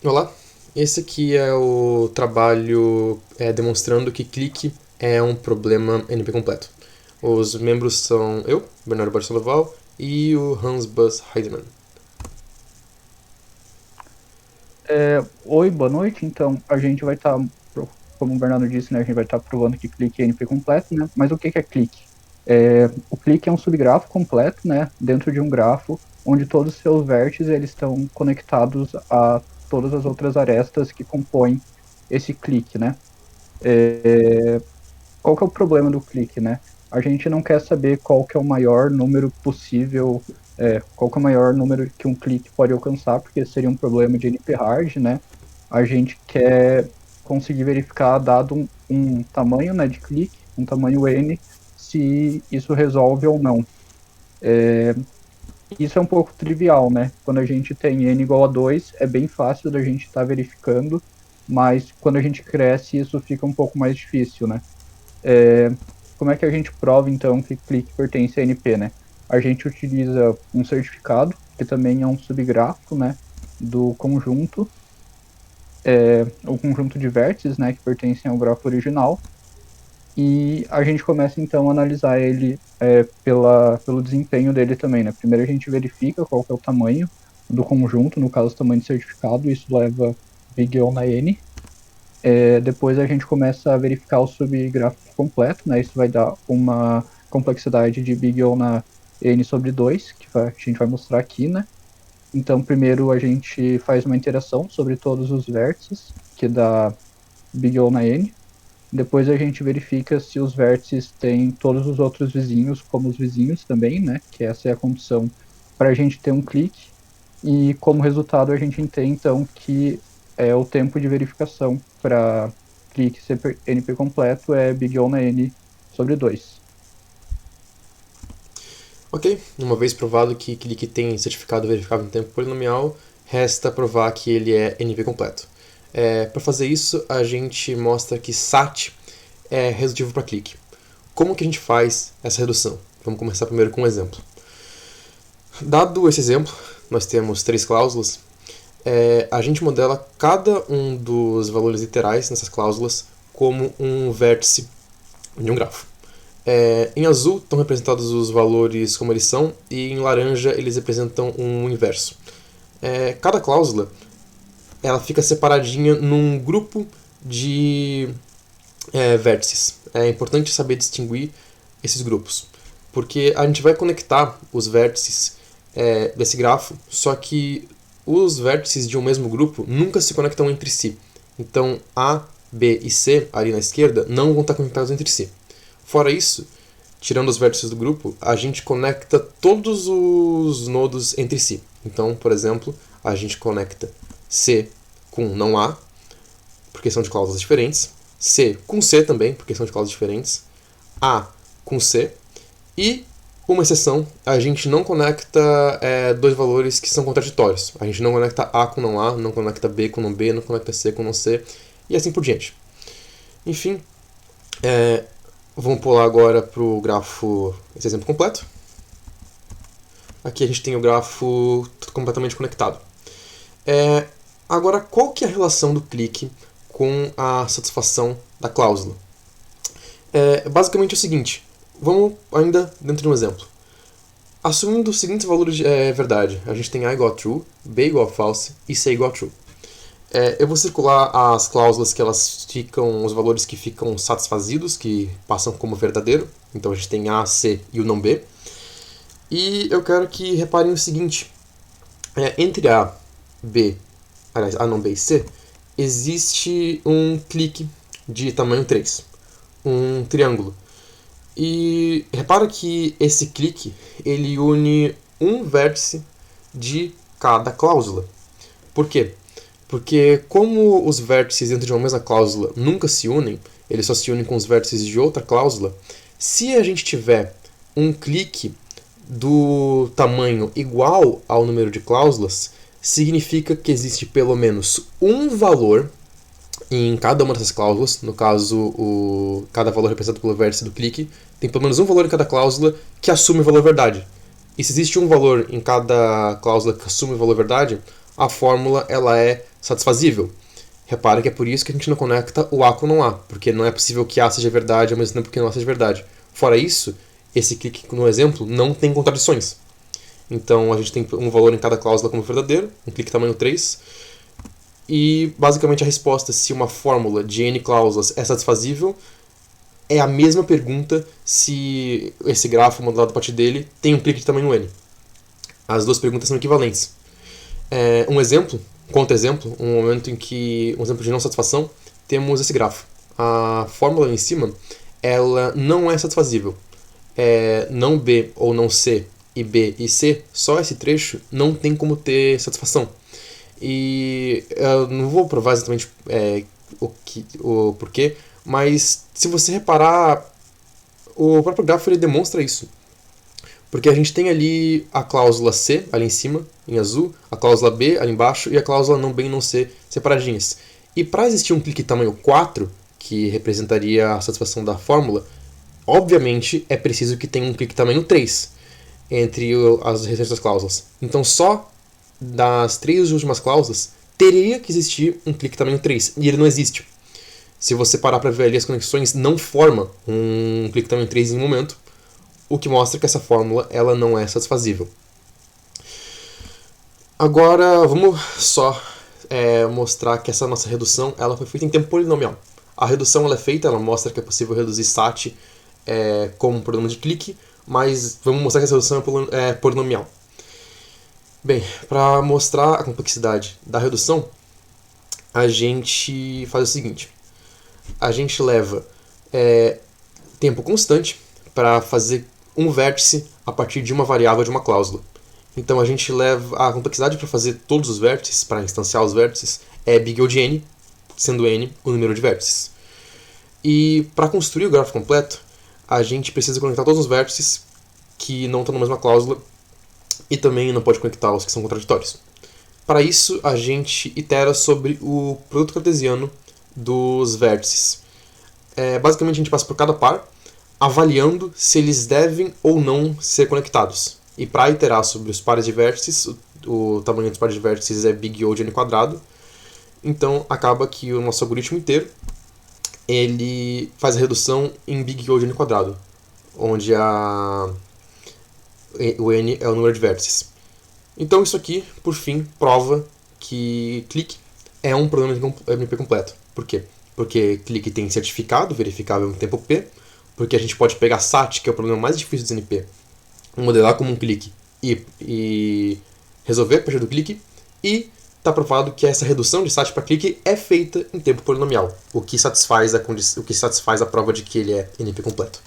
Olá, esse aqui é o trabalho demonstrando que clique é um problema NP completo. Os membros são eu, Bernardo Barceloval, e o Hans Buzz Heidemann. Oi, boa noite. Então, a gente vai estar, como o Bernardo disse, né, a gente vai estar provando que clique é NP completo, né? Mas o que é clique? O clique é um subgrafo completo, né, dentro de um grafo, onde todos os seus vértices eles estão conectados a todas as outras arestas que compõem esse clique, né? Qual que é o problema do clique, né? A gente não quer saber qual que é o maior número possível, qual que é o maior número que um clique pode alcançar, porque seria um problema de NP-hard, né? A gente quer conseguir verificar, dado um tamanho, né, de clique, um tamanho n, se isso resolve ou não. Isso é um pouco trivial, né? Quando a gente tem n igual a 2, é bem fácil da gente estar verificando, mas quando a gente cresce, isso fica um pouco mais difícil, né? Como é que a gente prova, então, que clique pertence a NP, né? A gente utiliza um certificado, que também é um subgrafo, né, do conjunto, o conjunto de vértices, né, que pertencem ao grafo original, e a gente começa, então, a analisar ele pelo desempenho dele também, né? Primeiro a gente verifica qual que é o tamanho do conjunto, no caso, o tamanho de certificado, isso leva big O na N. Depois a gente começa a verificar o subgráfico completo, né? Isso vai dar uma complexidade de big O na N sobre 2, que a gente vai mostrar aqui, né? Então, primeiro a gente faz uma interação sobre todos os vértices, que dá big O na N. Depois a gente verifica se os vértices têm todos os outros vizinhos como os vizinhos também, né? Que essa é a condição para a gente ter um clique. E como resultado a gente entende então que o tempo de verificação para clique NP completo é big O na N sobre 2. Ok, uma vez provado que clique tem certificado verificável em tempo polinomial, resta provar que ele é NP completo. Para fazer isso, a gente mostra que SAT é redutivo para clique. Como que a gente faz essa redução? Vamos começar primeiro com um exemplo. Dado esse exemplo, nós temos 3 cláusulas. A gente modela cada um dos valores literais nessas cláusulas como um vértice de um grafo. Em azul estão representados os valores como eles são, e em laranja eles representam um inverso. Cada cláusula ela fica separadinha num grupo de vértices. É importante saber distinguir esses grupos, porque a gente vai conectar os vértices desse grafo, só que os vértices de um mesmo grupo nunca se conectam entre si. Então A, B e C, ali na esquerda, não vão estar conectados entre si. Fora isso, tirando os vértices do grupo, a gente conecta todos os nodos entre si. Então, por exemplo, a gente conecta C com não A, porque são de cláusulas diferentes, C com C também, porque são de cláusulas diferentes, A com C, e, uma exceção, a gente não conecta dois valores que são contraditórios. A gente não conecta A com não A, não conecta B com não B, não conecta C com não C, e assim por diante. Enfim, vamos pular agora para o grafo, esse exemplo completo. Aqui a gente tem o grafo completamente conectado. Agora, qual que é a relação do clique com a satisfação da cláusula? Basicamente o seguinte, vamos ainda dentro de um exemplo. Assumindo os seguintes valores de verdade, a gente tem A igual a true, B igual a false e C igual a true. Eu vou circular as cláusulas que elas ficam, os valores que ficam satisfazidos, que passam como verdadeiro. Então a gente tem A, C e o não B. E eu quero que reparem o seguinte, entre A, B, aliás, A, não, B e C, existe um clique de tamanho 3, um triângulo. E repara que esse clique ele une um vértice de cada cláusula. Por quê? Porque como os vértices dentro de uma mesma cláusula nunca se unem, eles só se unem com os vértices de outra cláusula, se a gente tiver um clique do tamanho igual ao número de cláusulas, significa que existe pelo menos um valor em cada uma dessas cláusulas. No caso, cada valor representado pelo vértice do clique tem pelo menos um valor em cada cláusula que assume o valor verdade. E se existe um valor em cada cláusula que assume o valor verdade, a fórmula ela é satisfazível. Repara que é por isso que a gente não conecta o A com o não A, porque não é possível que A seja verdade ao mesmo tempo que não A seja verdade. Fora isso, esse clique no exemplo não tem contradições. Então a gente tem um valor em cada cláusula como verdadeiro, um clique tamanho 3, e basicamente a resposta se uma fórmula de n cláusulas é satisfazível é a mesma pergunta se esse grafo modelado a partir dele tem um clique de tamanho n. As duas perguntas são equivalentes. Um exemplo, contra-exemplo, um exemplo de não satisfação, temos esse grafo. A fórmula em cima, ela não é satisfazível. Não B ou não C e B e C, só esse trecho não tem como ter satisfação. E eu não vou provar exatamente o porquê, mas se você reparar, o próprio grafo ele demonstra isso. Porque a gente tem ali a cláusula C, ali em cima, em azul, a cláusula B, ali embaixo, e a cláusula não B e não C, separadinhas. E para existir um clique tamanho 4, que representaria a satisfação da fórmula, obviamente é preciso que tenha um clique tamanho 3 entre as restantes cláusulas. Então só das 3 últimas cláusulas teria que existir um clique tamanho 3, e ele não existe. Se você parar para ver ali as conexões, não forma um clique tamanho 3 em um momento, o que mostra que essa fórmula ela não é satisfazível. Agora vamos só mostrar que essa nossa redução ela foi feita em tempo polinomial. A redução ela é feita, ela mostra que é possível reduzir SAT como um problema de clique, mas vamos mostrar que essa redução é polinomial. Bem, para mostrar a complexidade da redução, a gente faz o seguinte. A gente leva tempo constante para fazer um vértice a partir de uma variável de uma cláusula. Então a gente leva a complexidade para fazer todos os vértices, para instanciar os vértices, é big O de n, sendo n o número de vértices. E para construir o grafo completo, a gente precisa conectar todos os vértices que não estão na mesma cláusula e também não pode conectar os que são contraditórios. Para isso, a gente itera sobre o produto cartesiano dos vértices. Basicamente, a gente passa por cada par, avaliando se eles devem ou não ser conectados. E para iterar sobre os pares de vértices, o tamanho dos pares de vértices é big O de n quadrado. Então, acaba que o nosso algoritmo inteiro ele faz a redução em big O de n quadrado, onde o n é o número de vértices. Então isso aqui, por fim, prova que clique é um problema de NP completo. Por quê? Porque clique tem certificado, verificável em tempo P, porque a gente pode pegar SAT, que é o problema mais difícil do NP, modelar como um clique e resolver a partir do clique, e está provado que essa redução de SAT para clique é feita em tempo polinomial, o que satisfaz a prova de que ele é NP completo.